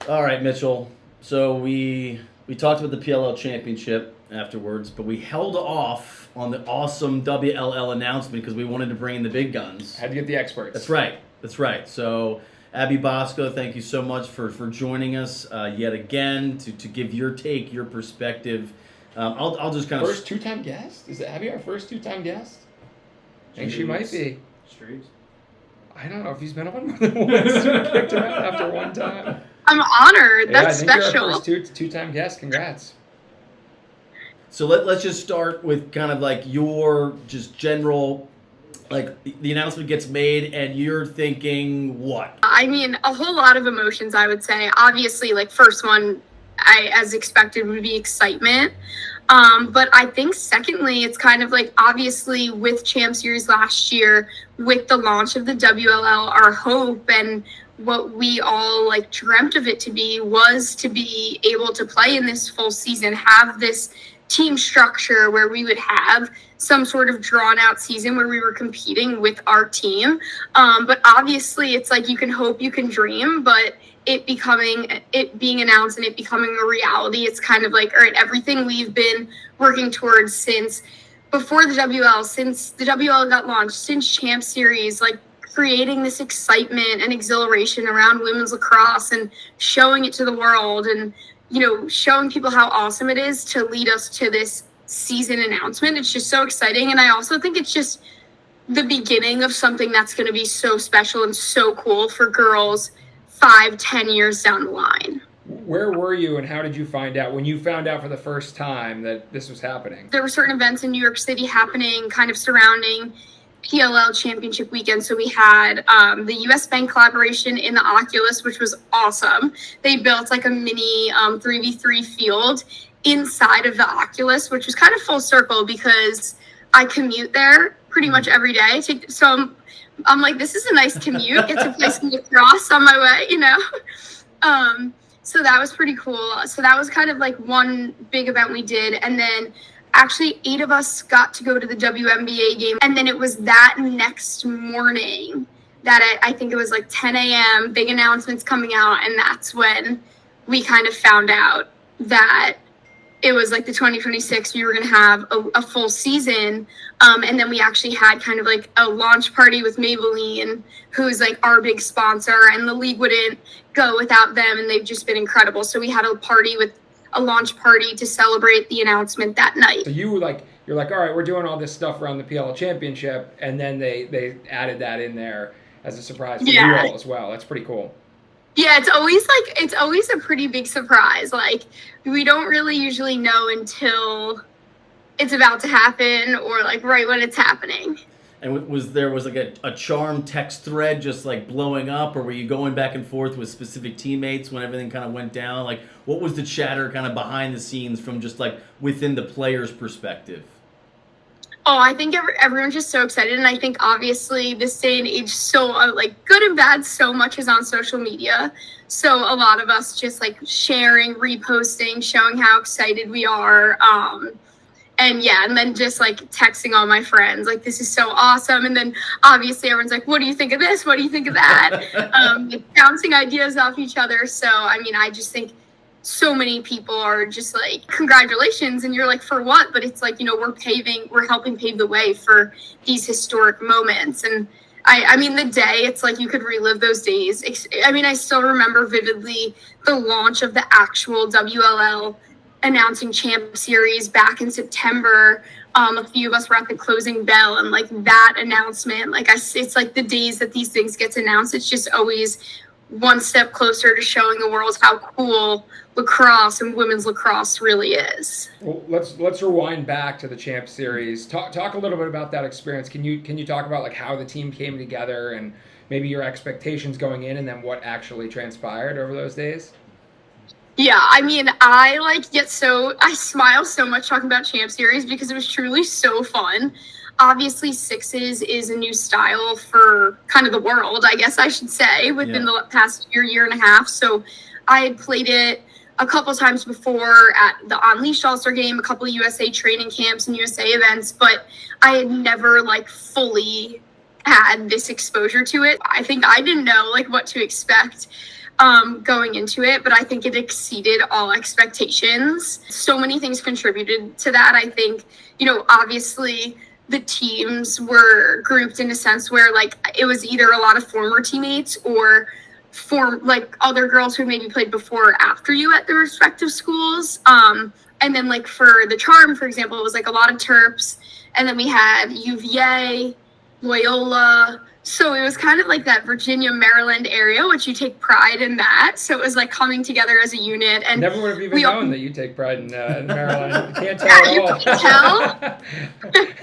All right, Mitchell. So we talked about the PLL Championship afterwards, but we held off on the awesome WLL announcement because we wanted to bring in the big guns. Had to get the experts. That's right. That's right. So, Abby Bosco, thank you so much for joining us yet again to give your take, your perspective. I'll just kind of first two-time guest. Is Abby our first two-time guest? I think she might be. Streets. I don't know if he's been on more than once. We kicked him out after one time. I'm honored. That's I think special. You're our first two-time guest. Congrats. So let's just start with kind of like your just general, like the announcement gets made and you're thinking what? I mean, a whole lot of emotions, I would say. Obviously, like first one, as expected, would be excitement. But I think secondly, it's kind of like obviously with Champ Series last year, with the launch of the WLL, our hope and what we all like dreamt of it to be was to be able to play in this full season, have this team structure where we would have some sort of drawn out season where we were competing with our team. But obviously it's like you can hope, you can dream, but it being announced and it becoming a reality, it's kind of like, all right, everything we've been working towards since before the WL, since the WL got launched, since Champ Series, like creating this excitement and exhilaration around women's lacrosse and showing it to the world and, you know, showing people how awesome it is to lead us to this season announcement. It's just so exciting. And I also think it's just the beginning of something that's going to be so special and so cool for girls 5-10 years down the line. Where were you and how did you find out when you found out for the first time that this was happening? There were certain events in New York City happening kind of surrounding PLL Championship weekend. So we had the US Bank collaboration in the Oculus, which was awesome. They built like a mini 3v3 field inside of the Oculus, which was kind of full circle because I commute there pretty much every day. So I'm like, this is a nice commute. Get to play some lacrosse on my way, you know? So that was pretty cool. So that was kind of like one big event we did. And then actually 8 of us got to go to the WNBA game. And then it was that next morning that I think it was like 10 a.m., big announcements coming out. And that's when we kind of found out that it was like the 2026, we were going to have a full season. And then we actually had kind of like a launch party with Maybelline, who's like our big sponsor, and the league wouldn't go without them. And they've just been incredible. So we had a launch party to celebrate the announcement that night. So you're like, all right, we're doing all this stuff around the PLL Championship. And then they added that in there as a surprise for you all as well. That's pretty cool. Yeah, it's always a pretty big surprise. Like we don't really usually know until it's about to happen or like right when it's happening. And was like a charm text thread just like blowing up, or were you going back and forth with specific teammates when everything kind of went down? Like what was the chatter kind of behind the scenes from just like within the player's perspective? Oh, I think everyone's just so excited. And I think obviously this day and age, so like good and bad, so much is on social media. So a lot of us just like sharing, reposting, showing how excited we are. And then just like texting all my friends, like, this is so awesome. And then obviously everyone's like, what do you think of this? What do you think of that? Like, bouncing ideas off each other. So, I mean, I just think so many people are just like, congratulations. And you're like, for what? But it's like, you know, we're helping pave the way for these historic moments. And I mean, the day, it's like you could relive those days. I mean, I still remember vividly the launch of the actual WLL announcing Champ Series back in September. A few of us were at the closing bell, and like that announcement, like it's like the days that these things gets announced, it's just always one step closer to showing the world how cool lacrosse and women's lacrosse really is. Well, let's rewind back to the Champ Series. Talk a little bit about that experience. Can you talk about like how the team came together and maybe your expectations going in, and then what actually transpired over those days? Yeah, I mean, I smile so much talking about Champ Series because it was truly so fun. Obviously, sixes is a new style for kind of the world, I guess I should say, within the past year and a half. So I had played it a couple times before at the Unleashed All-Star game, a couple of USA training camps and USA events, but I had never like fully had this exposure to it. I think I didn't know like what to expect. going into it, but I think it exceeded all expectations. So many things contributed to that. I think, obviously the teams were grouped in a sense where like it was either a lot of former teammates or like other girls who maybe played before or after you at their respective schools. And then like for the charm, for example, it was like a lot of Terps, and then we had UVA, Loyola. So it was kind of like that Virginia, Maryland area, which you take pride in that. So it was like coming together as a unit. And never would have even known that you take pride in Maryland. You can't tell at all. You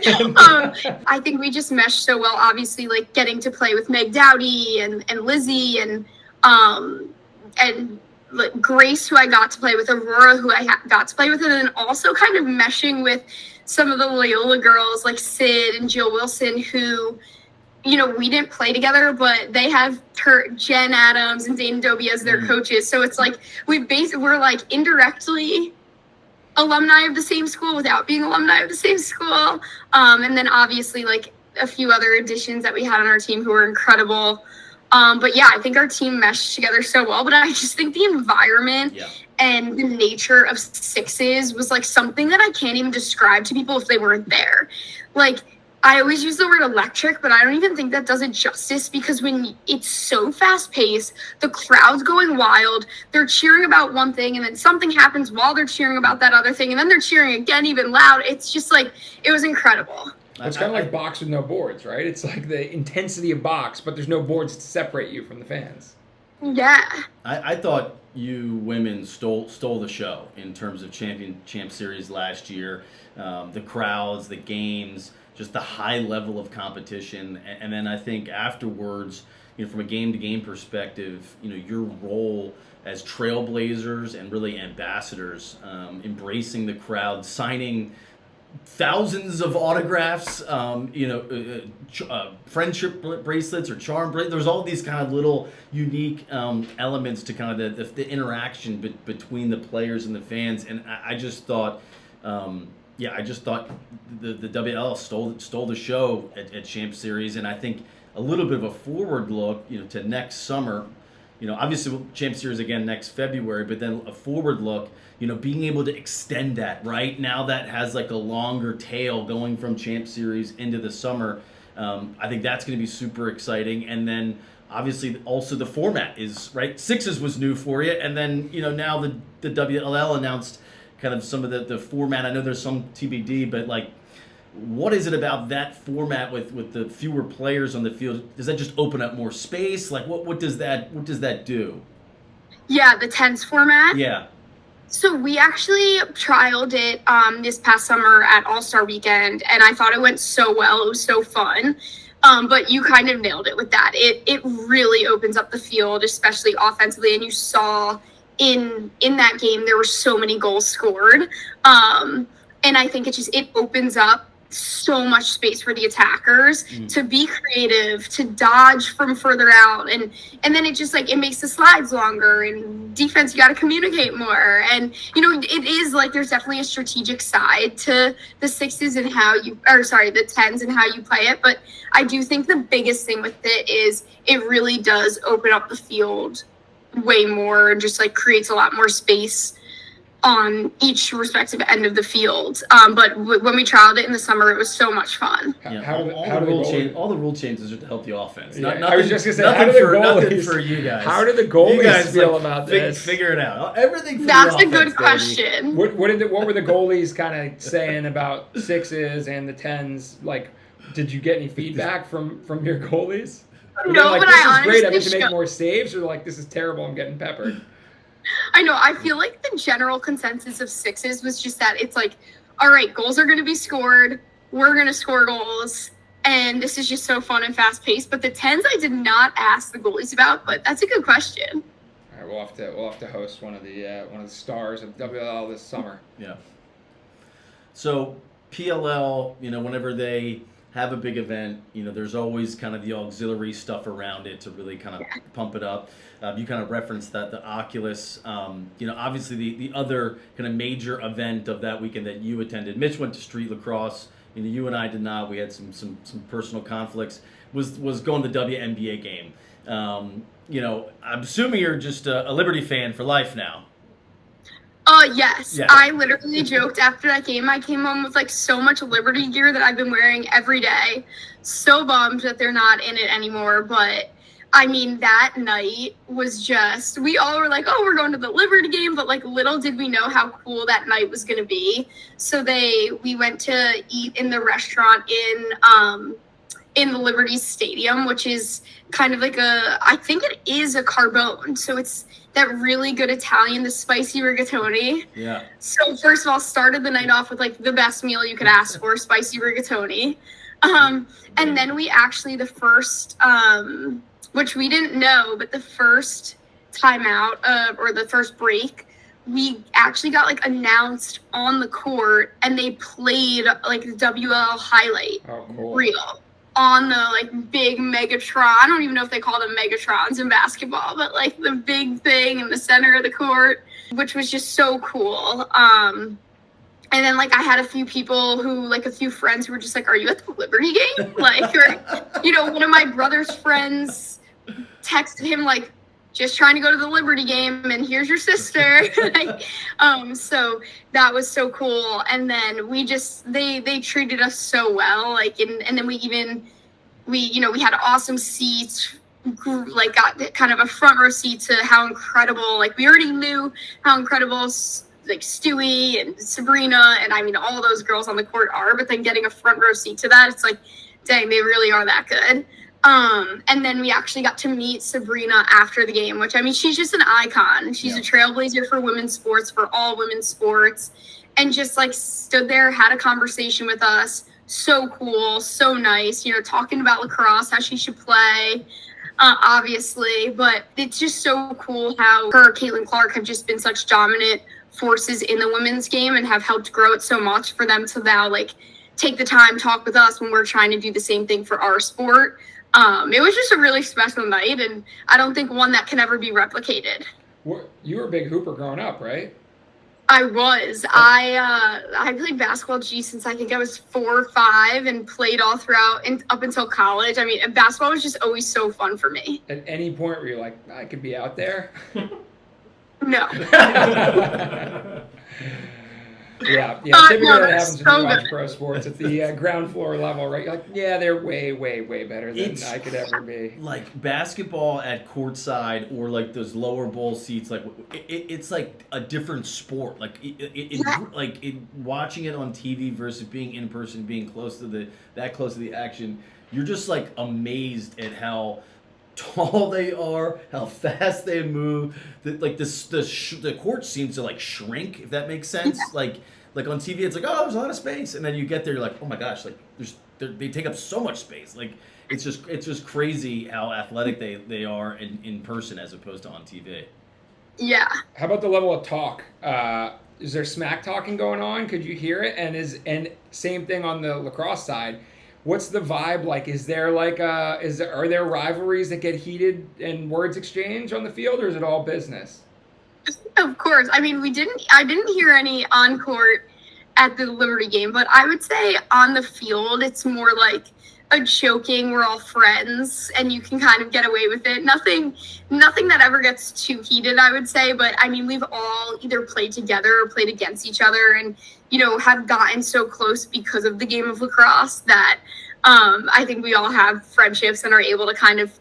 can't tell. I think we just meshed so well. Obviously, like getting to play with Meg Dowdy and Lizzie and like Grace, who I got to play with, Aurora, who I got to play with, and then also kind of meshing with some of the Loyola girls like Sid and Jill Wilson, who, we didn't play together, but they have Jen Adams and Dana Dobie as their coaches. So it's like we're like indirectly alumni of the same school without being alumni of the same school. And then obviously like a few other additions that we had on our team who were incredible. But yeah, I think our team meshed together so well, but I just think the environment and the nature of sixes was like something that I can't even describe to people if they weren't there. Like, I always use the word electric, but I don't even think that does it justice, because when it's so fast paced, the crowd's going wild, they're cheering about one thing and then something happens while they're cheering about that other thing, and then they're cheering again even loud. It's just like, it was incredible. It's kind of like box with no boards, right? It's like the intensity of box, but there's no boards to separate you from the fans. Yeah. I thought you women stole the show in terms of Champ Series last year. The crowds, the games, just the high level of competition. And then I think afterwards, from a game-to-game perspective, your role as trailblazers and really ambassadors, embracing the crowd, signing thousands of autographs, friendship bracelets or charm bracelets. There's all these kind of little unique elements to kind of the interaction between the players and the fans. And I just thought, the WLL stole the show at Champ Series. And I think a little bit of a forward look, to next summer. Obviously Champ Series again next February, but then a forward look, being able to extend that, right? Now that has like a longer tail going from Champ Series into the summer. I think that's going to be super exciting. And then obviously also the format is, right? Sixes was new for you. And then, now the WLL announced kind of some of the format. I know there's some TBD, but like, what is it about that format with the fewer players on the field? Does that just open up more space? Like what does that do? Yeah, the tens format. Yeah. So we actually trialed it this past summer at All-Star Weekend, and I thought it went so well. It was so fun. But you kind of nailed it with that. It really opens up the field, especially offensively, and you saw in that game there were so many goals scored. And I think it opens up so much space for the attackers to be creative, to dodge from further out, and then it just like it makes the slides longer, and defense you got to communicate more, and it is like there's definitely a strategic side to the sixes and the tens and how you play it, but I do think the biggest thing with it is it really does open up the field way more and just like creates a lot more space on each respective end of the field. But when we trialed it in the summer, it was so much fun. All the rule changes are to help the offense. I was just going to say, nothing for you guys. How do the goalies feel about this? Figure it out. Everything for That's the offense, a good question. What were the goalies kind of saying about sixes and the tens? Like, did you get any feedback from your goalies? No, but this I is great. I honestly need to make more saves, or like, this is terrible, I'm getting peppered. I know. I feel like the general consensus of sixes was just that it's like, all right, goals are going to be scored. We're going to score goals. And this is just so fun and fast paced. But the tens I did not ask the goalies about, but that's a good question. All right, we'll have to host one of the stars of WLL this summer. Yeah. So PLL, whenever they have a big event, there's always kind of the auxiliary stuff around it to really kind of pump it up. You kind of referenced that, the Oculus, obviously the other kind of major event of that weekend that you attended. Mitch went to street lacrosse You and I did not. We had some personal conflicts. Was going to the WNBA game. I'm assuming you're just a Liberty fan for life now. Yes. Yeah. I literally joked after that game. I came home with like so much Liberty gear that I've been wearing every day. So bummed that they're not in it anymore. But I mean, that night was just, we all were like, oh, we're going to the Liberty game. But like, little did we know how cool that night was going to be. So we went to eat in the restaurant in the Liberty Stadium, which is kind of like I think it is a carbone. So it's that really good Italian, the spicy rigatoni. Yeah. So first of all, started the night off with like the best meal you could ask for, spicy rigatoni. And then we actually, the first, which we didn't know, but the first timeout or the first break, we actually got like announced on the court and they played like the WLL highlight reel on the like big Megatron. I don't even know if they call them Megatrons in basketball, but like the big thing in the center of the court, which was just so cool. And then like I had a few friends who were just like, are you at the Liberty game? Like, or, one of my brother's friends texted him like, just trying to go to the Liberty game and here's your sister. So that was so cool. And then they treated us so well. Like, and then we had awesome seats, like got kind of a front row seat to how incredible, like we already knew how incredible like Stewie and Sabrina and I mean, all those girls on the court are, but then getting a front row seat to that, it's like, dang, they really are that good. And then we actually got to meet Sabrina after the game, which I mean, she's just an icon. She's a trailblazer for women's sports, for all women's sports, and just like stood there, had a conversation with us. So cool, so nice, talking about lacrosse, how she should play, obviously, but it's just so cool how her and Caitlin Clark have just been such dominant forces in the women's game and have helped grow it so much for them to now like take the time to talk with us when we're trying to do the same thing for our sport. It was just a really special night, and I don't think one that can ever be replicated. You were a big hooper growing up, right? I was. I played basketball, since I think I was 4 or 5, and played all throughout and up until college. I mean, basketball was just always so fun for me. At any point were you like, I could be out there? No. Yeah. Typically that happens when you watch good. pro sports at the ground floor level, right? You're like, yeah, they're way, way, way better than I could ever be. Like basketball at courtside or like those lower bowl seats, like it's like a different sport. Like watching it on TV versus being in person, being close to the action, you're just like amazed at how tall they are, how fast they move. The court seems to like shrink, if that makes sense. Yeah. Like on TV, it's like, oh, there's a lot of space, and then you get there, you're like, oh my gosh, like they take up so much space. Like it's just crazy how athletic they are in person as opposed to on TV. Yeah. How about the level of talk? Is there smack talking going on? Could you hear it? And same thing on the lacrosse side. What's the vibe like? Is there like are there rivalries that get heated and words exchanged on the field, or is it all business? Of course. I mean, I didn't hear any on court at the Liberty game, but I would say on the field, it's more like a joking, we're all friends and you can kind of get away with it. Nothing that ever gets too heated, I would say. But I mean, we've all either played together or played against each other and, have gotten so close because of the game of lacrosse that I think we all have friendships and are able to kind of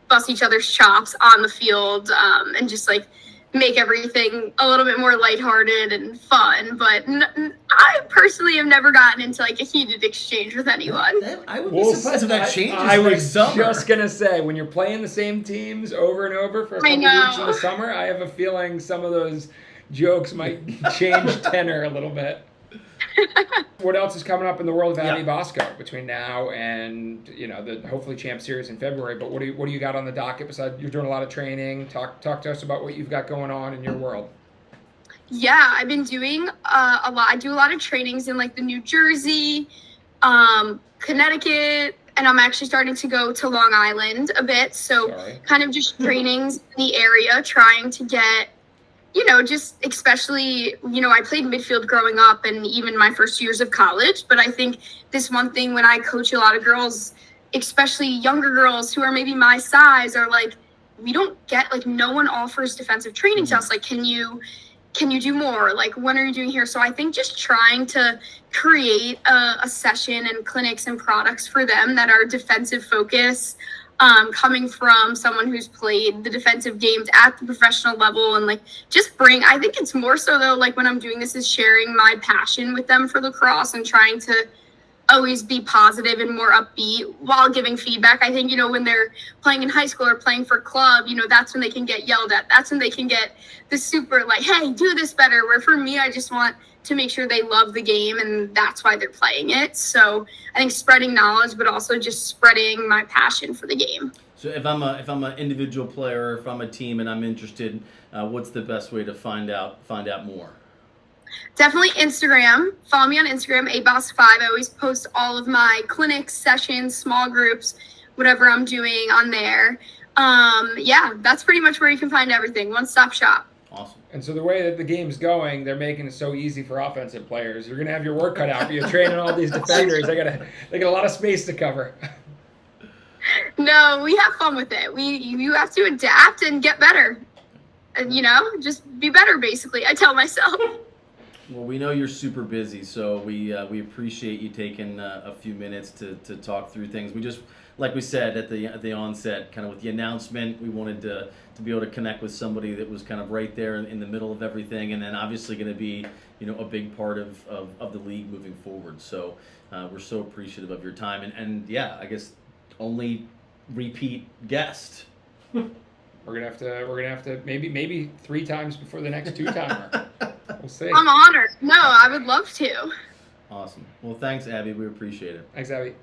bust each other's chops on the field and just like make everything a little bit more lighthearted and fun. But I personally have never gotten into like a heated exchange with anyone. I would be surprised if that changes. I was summer. Just gonna say, when you're playing the same teams over and over for a couple weeks in the summer, I have a feeling some of those jokes might change tenor a little bit. What else is coming up in the world of Abby Bosco between now and the hopefully Champ Series in February? But what do you got on the docket besides you're doing a lot of training? Talk to us about what you've got going on in your world. Yeah, I've been doing a lot. I do a lot of trainings in like the New Jersey, Connecticut, and I'm actually starting to go to Long Island a bit. So kind of just trainings in the area, trying to get just especially, I played midfield growing up and even my first years of college. But I think this one thing when I coach a lot of girls, especially younger girls who are maybe my size, are like, we don't get, like, no one offers defensive training to us. Like, can you do more? Like, when are you doing here? So I think just trying to create a session and clinics and products for them that are defensive focus, coming from someone who's played the defensive games at the professional level, and like just I think it's more so though, like when I'm doing this, is sharing my passion with them for lacrosse and trying to always be positive and more upbeat while giving feedback. I think, when they're playing in high school or playing for club, that's when they can get yelled at. That's when they can get the super like, hey, do this better. Where for me, I just want to make sure they love the game, and that's why they're playing it. So I think spreading knowledge, but also just spreading my passion for the game. So if I'm an individual player, or if I'm a team and I'm interested, what's the best way to find out more? Definitely Instagram. Follow me on Instagram, abos5. I always post all of my clinics, sessions, small groups, whatever I'm doing on there. That's pretty much where you can find everything. One-stop shop. Awesome. And so the way that the game's going, they're making it so easy for offensive players. You're going to have your work cut out for you training all these defenders. They got a lot of space to cover. No, we have fun with it. You have to adapt and get better. And, just be better, basically. I tell myself. Well, we know you're super busy, so we appreciate you taking a few minutes to talk through things. We just, like we said at the onset, kind of with the announcement, we wanted to be able to connect with somebody that was kind of right there in the middle of everything, and then obviously going to be, a big part of the league moving forward. So we're so appreciative of your time, and yeah, I guess only repeat guest. We're gonna have to maybe 3 times before the next 2-timer. We'll see. I'm honored. No, I would love to. Awesome. Well, thanks, Abby. We appreciate it. Thanks, Abby.